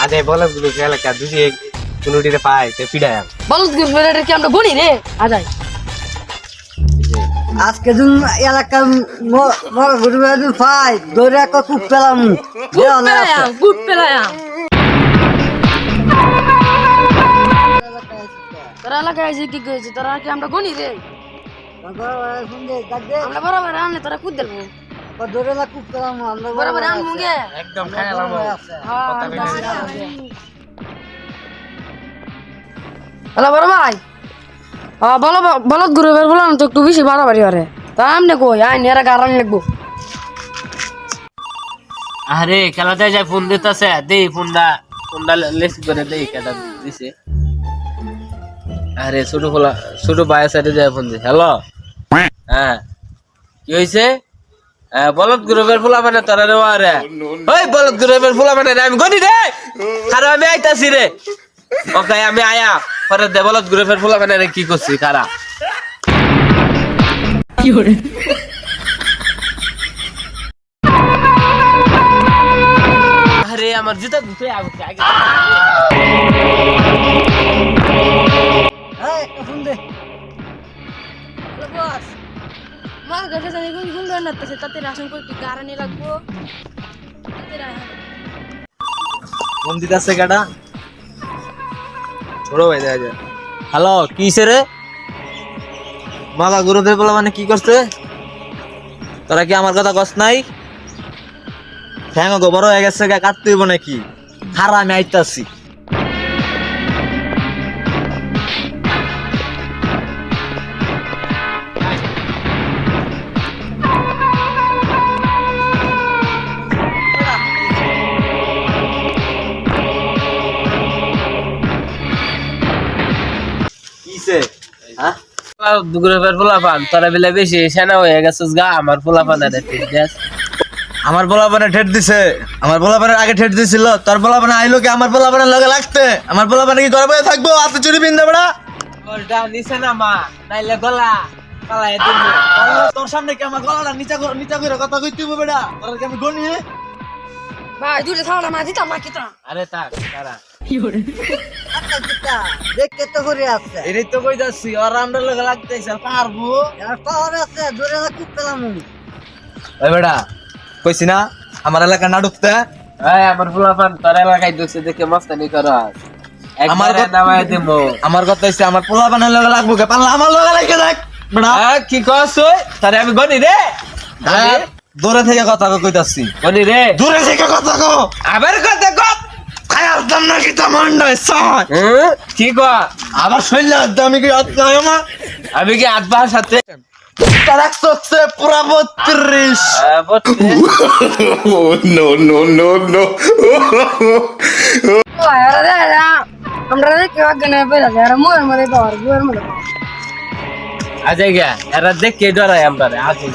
আজে বলদ গুলো খেলা কা দুজি কোনটিতে পায় তে পিড়ায় বলদ গুলো কি আমরা গনি রে আজাই আজকে দিন এলাকা মর ঘুরবে দিন পাই দৌড়ে একটা কুপ পেলাম গুড পেলাম তোরা লাগাই যে কি কইছে তোরা কি আমরা গনি রে আমরা বরাবর আনলে তোরা কুদ দেবো দৌড়ে কুপ পেলাম আমরা বরাবর আনবো গে একদম খেলাম হ্যালো বড় ভাই বলো বলদ গ্রুপের বলো তো একটু বেশি বাড়াবাড়ি করে তা আমনে কই আই নেরা গারান লাগবো আরে খেলাতে যায় ফোন দিতেছে দেই ফোনটা লেস করে দেই কেটা দিছে আরে ছোট ভাইয়ের সাথে যায় ফোন দিছে হ্যালো হ্যাঁ কি হইছে বলদ গ্রুপের ফুলা মানে তোরা রে আরে ওই বলদ গ্রুপের ফুলা মানে আমি গনি রে খারাপ আমি আইতাছি রে ওকে আমি আয়া পরে দে বলদ গ্রুপের ফুলা মানে কি করছি খারা কি হরে আরে আমার জুতা ধুতে আগে এই একটা ফোন দে বস মা গজে জানি কোন কোন ধরনের আছে তাতে রাশন কই কি গারানি লাগবো ফোন দিতাছে কাটা ছোট ভাই দেখা যায় হ্যালো কিসে রে মালা গুরুদেব বলা মানে কি করছে তোরা কি আমার কথা কস নাই ঠ্যাং গো বড় হয়ে গেছে কাটতে হইব নাকি হারা আমি আইতাছি কিসে হ্যাঁ গ্রুপের ফুলাপান তোরা বেলে বেশি সেনা হয়ে গেছিস গা আমার ফুলাপান আরে ঠিক আছে আমার পোলাপানে ঠেট দিছে আমার পোলাপানের আগে ঠেট দিছিল তোর পোলাপানে আইলো কি আমার পোলাপানের লগে লাগতে আমার পোলাপানে কি ঘরে বসে থাকবো হাতে চুরি পিন দেবে না ওটা নিছে না মা নাইলে গলা কালাই দিন তোর সামনে কি আমার গলাটা নিচা করে কথা কইতে হবে বেটা তোর কি আমি গনি ভাই দুটো থালা মা দিতাম না কিতা আরে তাক তারা দেখতে তো করে আছে এটাই তো কই যাচ্ছি আর আমরা লগে লাগতেছে পারবো আর পাওয়ার আছে দৌড়ে কুপ পেলাম ওই বেটা কইছি না আমার এলাকা না ঢুকতে এই আমার ফুলাপান তোর এলাকায় ঢুকছে দেখে মস্তানি কর আমার আমার কথা- নামায় দেবো আমার কথা হইছে আমার পোলাপানের লগে লাগবো কে পারলে আমার লগে লাগে দেখ বেটা কি কস তুই তারে আমি গনি রে আর দূরে থেকে কথা কইতাছি গনি রে দূরে থেকে কথা কো আবার কথা কত খায়াল দাম না কি তামান নয় সাই কি কর আবার শৈলা দামি কি আত্মা আমার আমি কি হাত পাহার সাথে তার 100 পুরা 32 Oh, no, no, no, no. আমরা দেখে অজ্ঞানে পেয়ে যাচ্ছে আর মোয়ের মধ্যে পাওয়ার গুয়ের মধ্যে আজে গিয়া এরা দেখ কে ডরাই আমরা রে আজে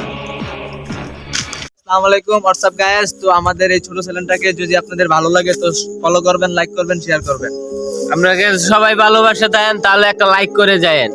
আসসালামু আলাইকুম হোয়াটসঅ্যাপ গাইস তো আমাদের এই ছোট চ্যানেলটাকে যদি আপনাদের ভালো লাগে তো ফলো করবেন লাইক করবেন শেয়ার করবেন আমরা সবাই ভালোবাসা দেন তাহলে একটা লাইক করে যায়েন